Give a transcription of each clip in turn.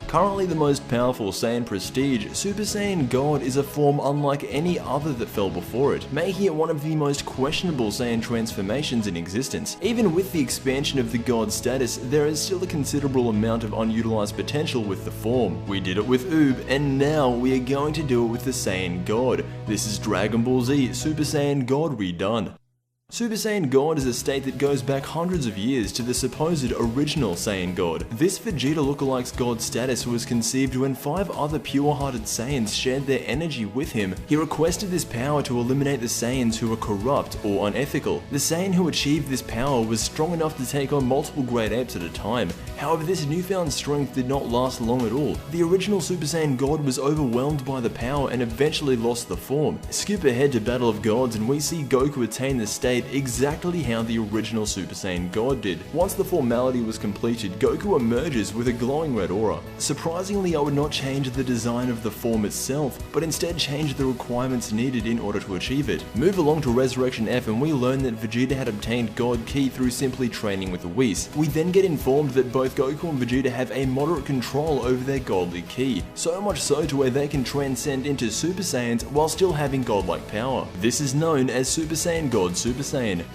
Currently the most powerful Saiyan prestige, Super Saiyan God is a form unlike any other that fell before it, making it one of the most questionable Saiyan transformations in existence. Even with the expansion of the God status, there is still a considerable amount of unutilized potential with the form. We did it with Oob, and now we are going to do it with the Saiyan God. This is Dragon Ball Z Super Saiyan God redone. Super Saiyan God is a state that goes back hundreds of years to the supposed original Saiyan God. This Vegeta lookalike's God status was conceived when 5 other pure-hearted Saiyans shared their energy with him. He requested this power to eliminate the Saiyans who were corrupt or unethical. The Saiyan who achieved this power was strong enough to take on multiple great apes at a time. However, this newfound strength did not last long at all. The original Super Saiyan God was overwhelmed by the power and eventually lost the form. Skip ahead to Battle of Gods and we see Goku attain the state exactly how the original Super Saiyan God did. Once the formality was completed, Goku emerges with a glowing red aura. Surprisingly, I would not change the design of the form itself, but instead change the requirements needed in order to achieve it. Move along to Resurrection F and we learn that Vegeta had obtained God Ki through simply training with Whis. We then get informed that both Goku and Vegeta have a moderate control over their godly Ki, so much so to where they can transcend into Super Saiyans while still having godlike power. This is known as Super Saiyan God Super Saiyan.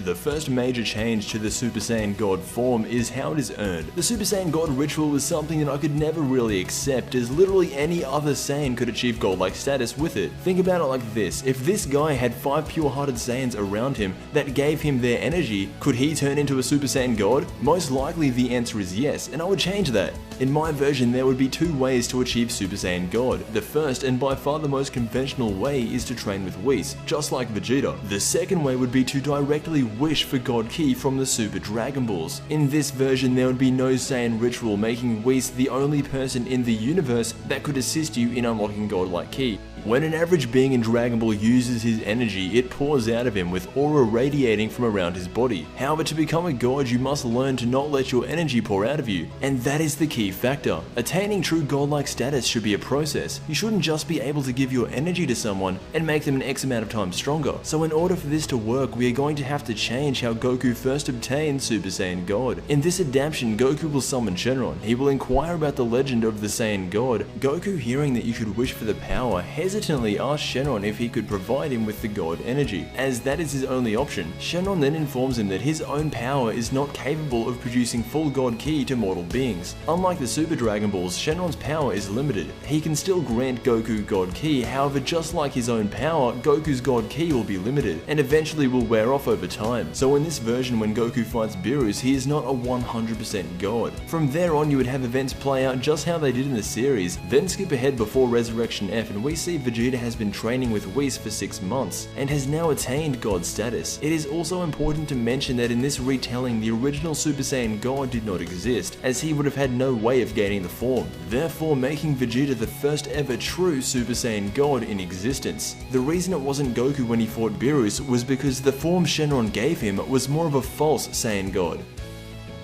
The first major change to the Super Saiyan God form is how it is earned. The Super Saiyan God ritual was something that I could never really accept, as literally any other Saiyan could achieve godlike status with it. Think about it like this: if this guy had 5 pure-hearted Saiyans around him that gave him their energy, could he turn into a Super Saiyan God? Most likely the answer is yes, and I would change that. In my version, there would be 2 ways to achieve Super Saiyan God. The first, and by far the most conventional way, is to train with Whis, just like Vegeta. The second way would be to directly wish for God Ki from the Super Dragon Balls. In this version, there would be no Saiyan ritual, making Whis the only person in the universe that could assist you in unlocking godlike Ki. When an average being in Dragon Ball uses his energy, it pours out of him with aura radiating from around his body. However, to become a god, you must learn to not let your energy pour out of you, and that is the key factor. Attaining true godlike status should be a process. You shouldn't just be able to give your energy to someone and make them an X amount of times stronger. So in order for this to work, we are going to have to change how Goku first obtained Super Saiyan God. In this adaptation, Goku will summon Shenron. He will inquire about the legend of the Saiyan God. Goku, hearing that you could wish for the power, hesitantly asked Shenron if he could provide him with the God energy, as that is his only option. Shenron then informs him that his own power is not capable of producing full God Ki to mortal beings. Unlike the Super Dragon Balls, Shenron's power is limited. He can still grant Goku God Ki, however, just like his own power, Goku's God Ki will be limited, and eventually will wear off over time. So in this version, when Goku fights Beerus, he is not a 100% God. From there on, you would have events play out just how they did in the series. Then skip ahead before Resurrection F and we see Vegeta has been training with Whis for 6 months, and has now attained God status. It is also important to mention that in this retelling, the original Super Saiyan God did not exist, as he would have had no way of gaining the form, therefore making Vegeta the first ever true Super Saiyan God in existence. The reason it wasn't Goku when he fought Beerus was because the form Shenron gave him was more of a false Saiyan God.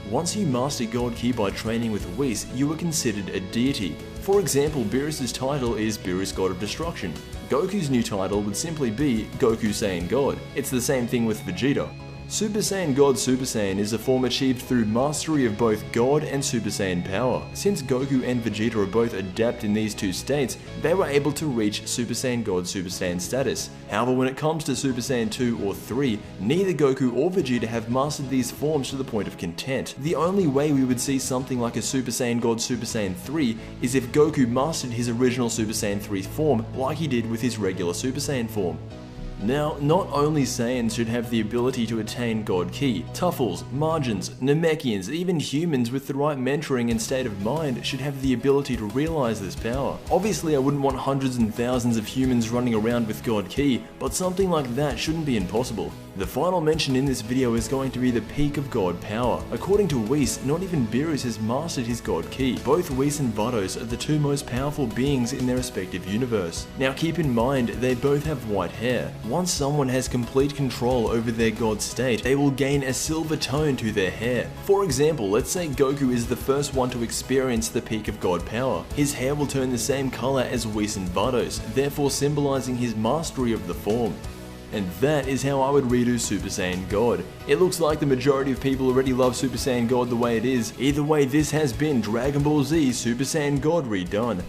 Once you master God Ki by training with Whis, you are considered a deity. For example, Beerus' title is Beerus God of Destruction. Goku's new title would simply be Goku Saiyan God. It's the same thing with Vegeta. Super Saiyan God Super Saiyan is a form achieved through mastery of both God and Super Saiyan power. Since Goku and Vegeta are both adept in these 2 states, they were able to reach Super Saiyan God Super Saiyan status. However, when it comes to Super Saiyan 2 or 3, neither Goku or Vegeta have mastered these forms to the point of content. The only way we would see something like a Super Saiyan God Super Saiyan 3 is if Goku mastered his original Super Saiyan 3 form like he did with his regular Super Saiyan form. Now, not only Saiyans should have the ability to attain God Ki, Tuffles, Margins, Namekians, even humans with the right mentoring and state of mind should have the ability to realize this power. Obviously, I wouldn't want hundreds and thousands of humans running around with God Ki, but something like that shouldn't be impossible. The final mention in this video is going to be the peak of God power. According to Whis, not even Beerus has mastered his God Ki. Both Whis and Vados are the 2 most powerful beings in their respective universe. Now keep in mind, they both have white hair. Once someone has complete control over their God state, they will gain a silver tone to their hair. For example, let's say Goku is the first one to experience the peak of God power. His hair will turn the same color as Whis and Vados, therefore symbolizing his mastery of the form. And that is how I would redo Super Saiyan God. It looks like the majority of people already love Super Saiyan God the way it is. Either way, this has been Dragon Ball Z Super Saiyan God redone.